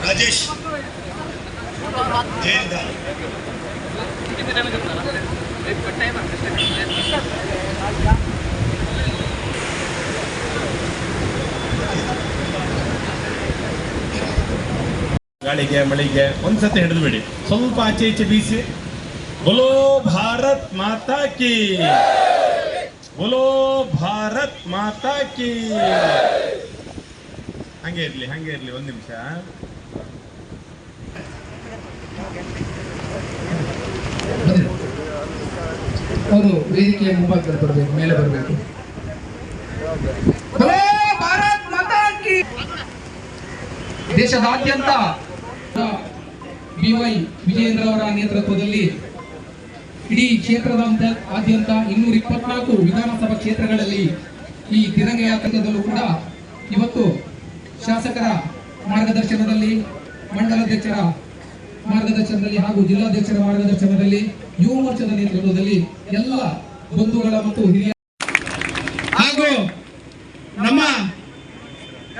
ರಾಜೇಶ್ ಜೈನ್ ಗಾಳಿಗೆ ಮಳೆಗೆ ಒಂದ್ಸತಿ ಹಿಡಿದ್ಬಿಡಿ, ಸ್ವಲ್ಪ ಆಚೆ ಈಚೆ ಬೀಸಿ. बोलो भारत माता की, बोलो भारत माता की. ಹಂಗೆ ಇರ್ಲಿ ಒಂದು ನಿಮಿಷ. ಅವರು ವೇದಿಕೆಯ ಮುಂಭಾಗದಲ್ಲಿ ಬರಬೇಕು, ಮೇಲೆ ಬರಬೇಕು. बोलो भारत माता की. ದೇಶದಾದ್ಯಂತ BY ವಿಜಯೇಂದ್ರ ಅವರ ನೇತೃತ್ವದಲ್ಲಿ ಇಡೀ ಕ್ಷೇತ್ರದಾದ್ಯಂತ 224 ವಿಧಾನಸಭಾ ಕ್ಷೇತ್ರಗಳಲ್ಲಿ ಈ ತಿರಂಗ ಯಾತ್ರೆದಲ್ಲೂ ಕೂಡ ಇವತ್ತು ಶಾಸಕರ ಮಾರ್ಗದರ್ಶನದಲ್ಲಿ, ಮಂಡಲಾಧ್ಯಕ್ಷರ ಮಾರ್ಗದರ್ಶನದಲ್ಲಿ ಹಾಗೂ ಜಿಲ್ಲಾಧ್ಯಕ್ಷರ ಮಾರ್ಗದರ್ಶನದಲ್ಲಿ, ಯುವ ಮೋರ್ಚಾದ ನೇತೃತ್ವದಲ್ಲಿ ಎಲ್ಲ ಬಂಧುಗಳ ಮತ್ತು ಹಿರಿಯ ಹಾಗೂ ನಮ್ಮ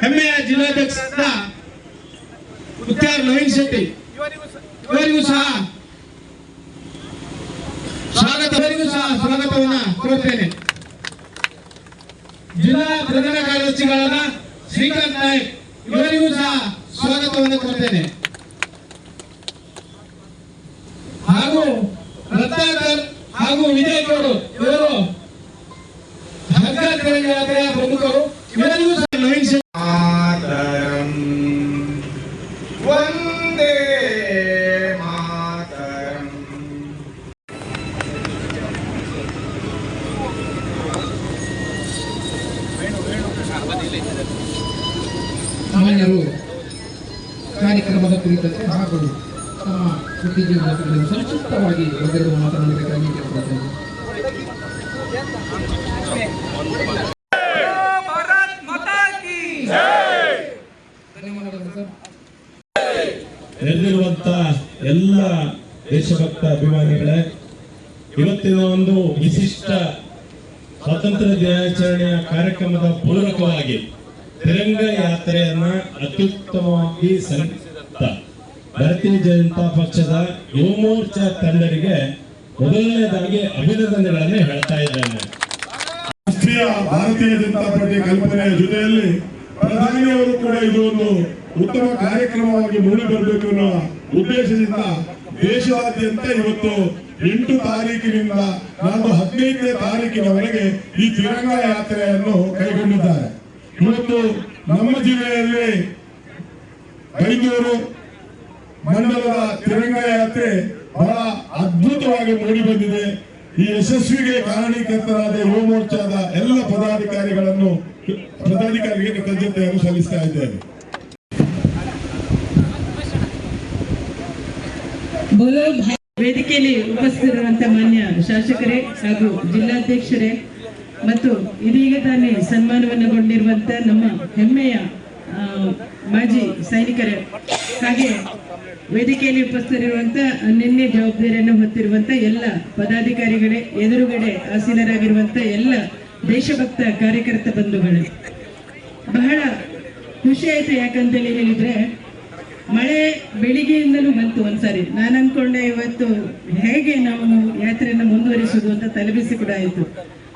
ಹೆಮ್ಮೆಯ ಜಿಲ್ಲಾಧ್ಯಕ್ಷರಾದ ಉತ್ತರ ನವೀನ್ ಶೆಟ್ಟಿ ಇವರಿಗೂ ಸಹ ಸ್ವಾಗತವನ್ನ ಕೋರುತ್ತೇನೆ. ಜಿಲ್ಲಾ ಪ್ರಧಾನ ಕಾರ್ಯದರ್ಶಿಗಳಾದ ಶ್ರೀಕಾಂತ್ ನಾಯಕ್ ಇವರಿಗೂ ಸಹ ಸ್ವಾಗತವನ್ನು ಕೋರುತ್ತೇನೆ. ಹಾಗೂ ರತ್ನಾಕರ್ ಹಾಗೂ ವಿಜಯ್ ಗೌಡ ಇವರು ಹಗ್ಗ ತಿರಂಗ ಯಾತ್ರೆಯ ಪ್ರಮುಖರು. ಇವರಿಗೂ ಸಹ ನವೀನ್ ಶೆಟ್ಟಿ ಸಾಮಾನ್ಯರು ಕಾರ್ಯಕ್ರಮದ ಕುರಿತಂತೆ ಹಾಗೂ ತಮ್ಮ ವೃತ್ತಿ ಜೀವನದಲ್ಲಿ ಸಂಕ್ಷಿಪ್ತವಾಗಿ ಒಂದೆರಡು ಮಾತನಾಡಬೇಕಾಗಿ ಕೇಳಿಕೊಳ್ಳುತ್ತೇನೆ. ಧನ್ಯವಾದಗಳು ಸರ್. ನೆರೆದಿರುವಂತ ಎಲ್ಲ ದೇಶಭಕ್ತ ಅಭಿಮಾನಿಗಳೇ, ಇವತ್ತಿನ ಒಂದು ವಿಶಿಷ್ಟ ಸ್ವಾತಂತ್ರ್ಯ ದಿನಾಚರಣೆಯ ಕಾರ್ಯಕ್ರಮದ ಪೂರಕವಾಗಿ ತಿರಂಗ ಯಾತ್ರೆಯನ್ನ ಅತ್ಯುತ್ತಮವಾಗಿ ಸಂಘಟಿಸಿದಂತ ಭಾರತೀಯ ಜನತಾ ಪಕ್ಷದ ಯುವ ಮೋರ್ಚಾ ತಂಡರಿಗೆ ಮೊದಲನೇದಾಗಿ ಅಭಿನಂದನೆಗಳನ್ನು ಹೇಳ್ತಾ ಇದ್ದೇನೆ. ರಾಷ್ಟ್ರೀಯ ಭಾರತೀಯ ಜನತಾ ಪಾರ್ಟಿ ಕಲ್ಪನೆಯ ಜೊತೆಯಲ್ಲಿ ಪ್ರಧಾನಿಯವರು ಕೂಡ ಇದು ಒಂದು ಉತ್ತಮ ಕಾರ್ಯಕ್ರಮವಾಗಿ ಮೂಡಿ ಬರಬೇಕು ಅನ್ನೋ ಉದ್ದೇಶದಿಂದ ದೇಶದಾದ್ಯಂತ ಇವತ್ತು 8 ತಾರೀಕಿನಿಂದ ನಾಡು 15ನೇ ತಾರೀಕಿನವರೆಗೆ ಈ ತಿರಂಗ ಯಾತ್ರೆಯನ್ನು ಕೈಗೊಂಡಿದ್ದಾರೆ. ಇವತ್ತು ನಮ್ಮ ಜಿಲ್ಲೆಯಲ್ಲಿ ಬೈಂದೂರು ಮಂಡಲದ ತಿರಂಗ ಯಾತ್ರೆ ಬಹಳ ಅದ್ಭುತವಾಗಿ ಮೂಡಿ ಬಂದಿದೆ. ಈ ಯಶಸ್ವಿಗೆ ಕಾರಣೀಕರ್ತರಾದ ಯುವ ಮೋರ್ಚಾದ ಎಲ್ಲ ಪದಾಧಿಕಾರಿಗೆ ಕೃತಜ್ಞತೆಯನ್ನು ಸಲ್ಲಿಸ್ತಾ ಇದ್ದೇನೆ. ವೇದಿಕೆಯಲ್ಲಿ ಉಪಸ್ಥಿತರಿರುವಂತಹ ಮಾನ್ಯ ಶಾಸಕರೇ ಹಾಗೂ ಜಿಲ್ಲಾಧ್ಯಕ್ಷರೇ ಮತ್ತು ಇದೀಗ ತಾನೇ ಸನ್ಮಾನವನ್ನಗೊಂಡಿರುವಂತ ನಮ್ಮ ಹೆಮ್ಮೆಯ ಮಾಜಿ ಸೈನಿಕರೇ, ಹಾಗೆ ವೇದಿಕೆಯಲ್ಲಿ ಉಪಸ್ಥಿತರಿರುವಂತ ನಿನ್ನೆ ಜವಾಬ್ದಾರಿಯನ್ನು ಹೊತ್ತಿರುವಂತ ಎಲ್ಲ ಪದಾಧಿಕಾರಿಗಳೇ, ಎದುರುಗಡೆ ಆಸೀನರಾಗಿರುವಂತ ಎಲ್ಲ ದೇಶಭಕ್ತ ಕಾರ್ಯಕರ್ತ ಬಂಧುಗಳೇ, ಬಹಳ ಖುಷಿ ಆಯ್ತು. ಯಾಕಂತೇಳಿ ಹೇಳಿದ್ರೆ ಮಳೆ ಬೆಳಿಗ್ಗೆಯಿಂದಲೂ ಬಂತು. ಒಂದ್ಸಾರಿ ನಾನು ಅನ್ಕೊಂಡೆ ಇವತ್ತು ಹೇಗೆ ನಾವು ಯಾತ್ರೆಯನ್ನು ಮುಂದುವರಿಸುವುದು ಅಂತ ತಲೆಬಿಸಿ ಕೂಡ ಆಯ್ತು.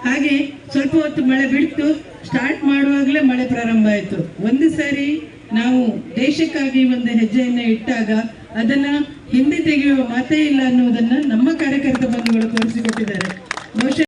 ಹಾಗೆ ಸ್ವಲ್ಪ ಹೊತ್ತು ಮಳೆ ಬಿಡ್ತು, ಸ್ಟಾರ್ಟ್ ಮಾಡುವಾಗಲೇ ಮಳೆ ಪ್ರಾರಂಭ ಆಯ್ತು. ಒಂದು ಸಾರಿ ನಾವು ದೇಶಕ್ಕಾಗಿ ಒಂದು ಹೆಜ್ಜೆಯನ್ನ ಇಟ್ಟಾಗ ಅದನ್ನ ಹಿಂದೆ ತೆಗೆಯುವ ಮಾತೇ ಇಲ್ಲ ಅನ್ನುವುದನ್ನ ನಮ್ಮ ಕಾರ್ಯಕರ್ತ ಬಂಧುಗಳು ತೋರಿಸಿಕೊಟ್ಟಿದ್ದಾರೆ. ಬಹುಶಃ